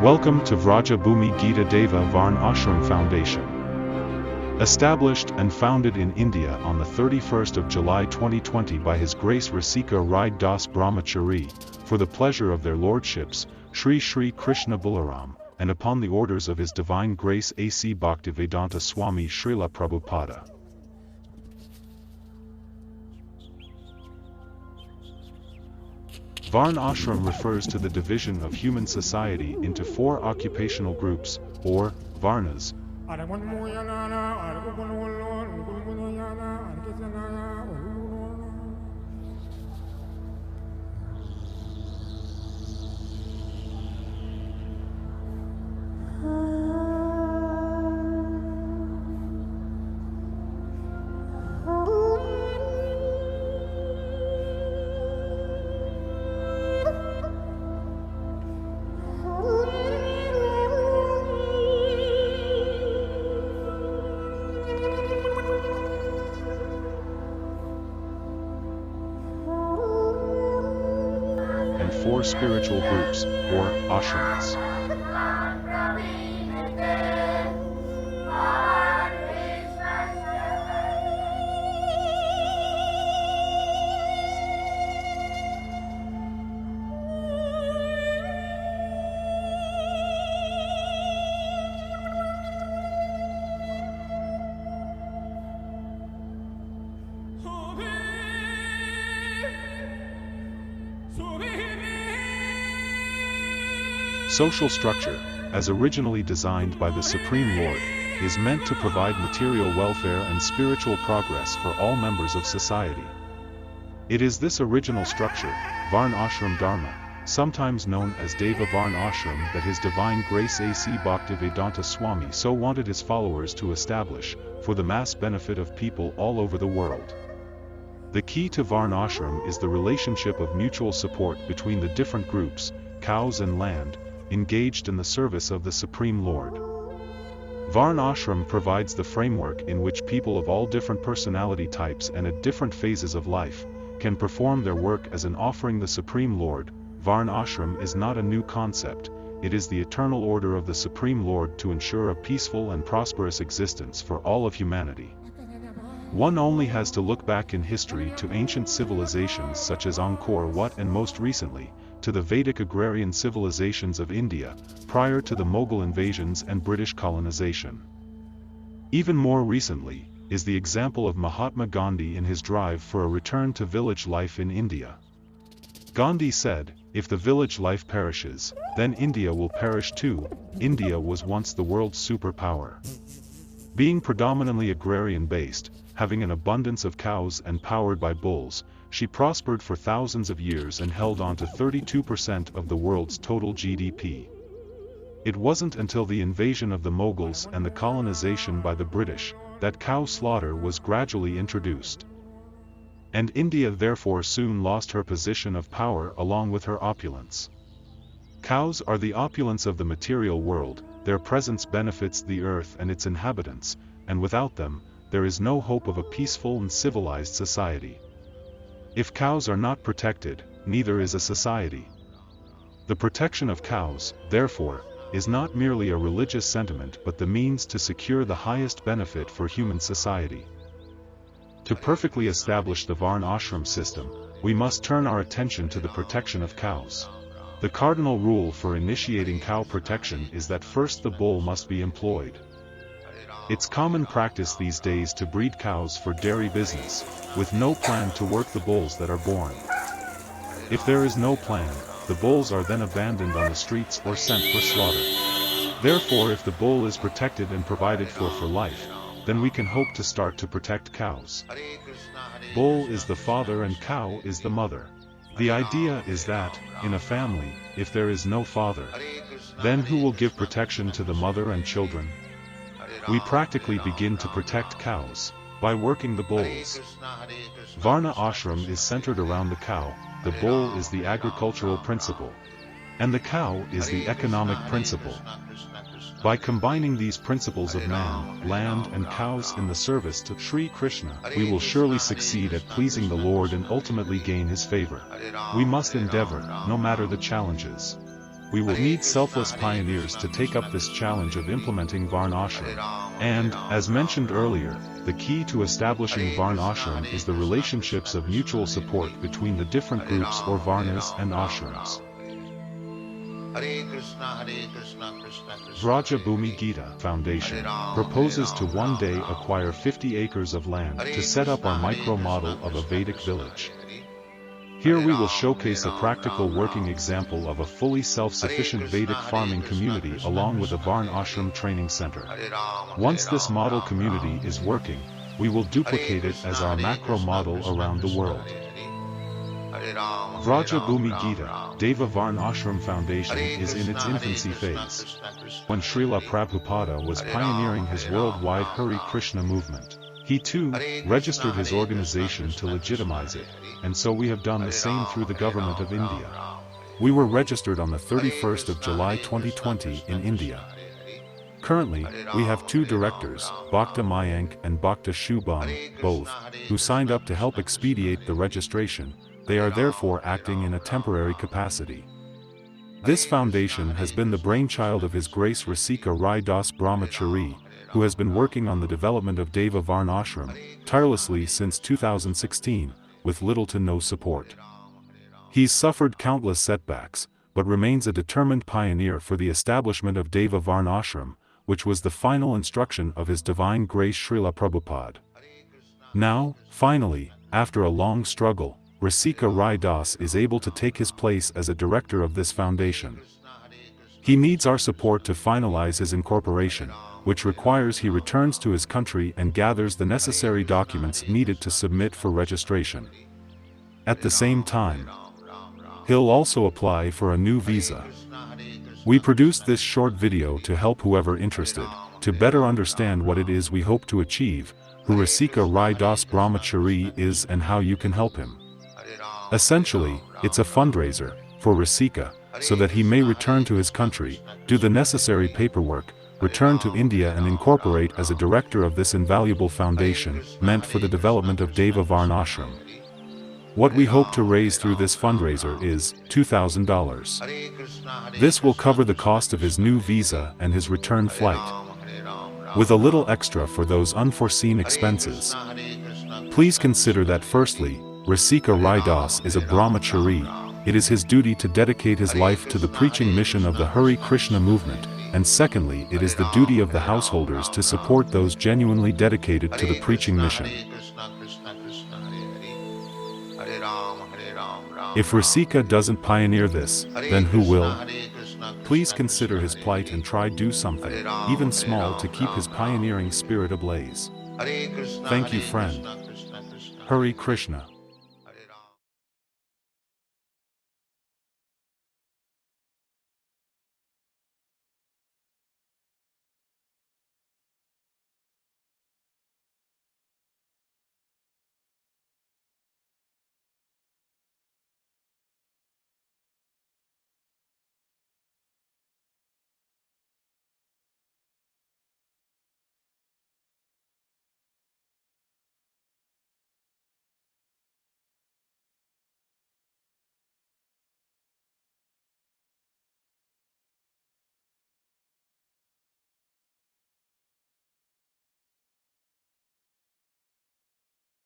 Welcome to Vrajabhumi Gita Daiva Varnashram Foundation. Established and founded in India on the 31st of July 2020 by His Grace Rasika Rai Das Brahmachari, for the pleasure of their lordships, Sri Sri Krishna Balaram, and upon the orders of His Divine Grace A.C. Bhaktivedanta Swami Srila Prabhupada. Varnashram refers to the division of human society into 4 occupational groups, or Varnas. And 4 spiritual groups, or ashrams. Social structure, as originally designed by the Supreme Lord, is meant to provide material welfare and spiritual progress for all members of society. It is this original structure, Varnashram Dharma, sometimes known as Daiva Varnashram, that His Divine Grace A.C. Bhaktivedanta Swami so wanted his followers to establish, for the mass benefit of people all over the world. The key to Varnashram is the relationship of mutual support between the different groups, cows and land, engaged in the service of the Supreme Lord. Varnashram provides the framework in which people of all different personality types and at different phases of life can perform their work as an offering the Supreme Lord. Varnashram is not a new concept, it is the eternal order of the Supreme Lord to ensure a peaceful and prosperous existence for all of humanity. One only has to look back in history to ancient civilizations such as Angkor Wat and most recently, to the Vedic agrarian civilizations of India, prior to the Mughal invasions and British colonization. Even more recently, is the example of Mahatma Gandhi in his drive for a return to village life in India. Gandhi said, "If the village life perishes, then India will perish too." India was once the world's superpower. Being predominantly agrarian-based, having an abundance of cows and powered by bulls, she prospered for thousands of years and held on to 32% of the world's total GDP. It wasn't until the invasion of the Mughals and the colonization by the British, that cow slaughter was gradually introduced. And India therefore soon lost her position of power along with her opulence. Cows are the opulence of the material world, their presence benefits the earth and its inhabitants, and without them, there is no hope of a peaceful and civilized society. If cows are not protected, neither is a society. The protection of cows, therefore, is not merely a religious sentiment but the means to secure the highest benefit for human society. To perfectly establish the Varnashram system, we must turn our attention to the protection of cows. The cardinal rule for initiating cow protection is that first the bull must be employed. It's common practice these days to breed cows for dairy business, with no plan to work the bulls that are born. If there is no plan, the bulls are then abandoned on the streets or sent for slaughter. Therefore, if the bull is protected and provided for life, then we can hope to start to protect cows. Bull is the father and cow is the mother. The idea is that, in a family, if there is no father, then who will give protection to the mother and children? We practically begin to protect cows by working the bulls. Varna ashram is centered around the cow, the bull is the agricultural principle, and the cow is the economic principle. By combining these principles of man, land and cows in the service to Sri Krishna, we will surely succeed at pleasing the Lord and ultimately gain his favor. We must endeavor, no matter the challenges. We will need selfless pioneers to take up this challenge of implementing Varnashram. And, as mentioned earlier, the key to establishing Varnashram is the relationships of mutual support between the different groups or Varnas and ashrams. Vrajabhumi Gita Foundation proposes to one day acquire 50 acres of land to set up our micro-model of a Vedic village. Here we will showcase a practical working example of a fully self-sufficient Vedic farming community along with a Varnashram training center. Once this model community is working, we will duplicate it as our macro model around the world. Vrajabhumi Gita, Daiva Varnashram Foundation is in its infancy phase. When Srila Prabhupada was pioneering his worldwide Hare Krishna movement, he too registered his organization to legitimize it, and so we have done the same through the government of India. We were registered on the 31st of July 2020 in India. Currently, we have two directors, Bhakta Mayank and Bhakta Shubham, both, who signed up to help expedite the registration. They are therefore acting in a temporary capacity. This foundation has been the brainchild of His Grace Rasika Rai Das Brahmachari, who has been working on the development of Daiva Varnashram tirelessly since 2016, with little to no support. He's suffered countless setbacks, but remains a determined pioneer for the establishment of Daiva Varnashram, which was the final instruction of His Divine Grace Srila Prabhupada. Now, finally, after a long struggle, Rasika Rai Das is able to take his place as a director of this foundation. He needs our support to finalize his incorporation, which requires he returns to his country and gathers the necessary documents needed to submit for registration. At the same time, he'll also apply for a new visa. We produced this short video to help whoever interested, to better understand what it is we hope to achieve, who Rasika Rai Das Brahmachari is and how you can help him. Essentially, it's a fundraiser for Rasika, so that he may return to his country, do the necessary paperwork, return to India and incorporate as a director of this invaluable foundation, meant for the development of Daiva Varnashram. What we hope to raise through this fundraiser is $2,000. This will cover the cost of his new visa and his return flight, with a little extra for those unforeseen expenses. Please consider that firstly, Rasika Rai Das is a brahmachari. It is his duty to dedicate his life to the preaching mission of the Hare Krishna movement, and secondly, it is the duty of the householders to support those genuinely dedicated to the preaching mission. If Rasika doesn't pioneer this, then who will? Please consider his plight and try do something, even small, to keep his pioneering spirit ablaze. Thank you, friend. Hare Krishna.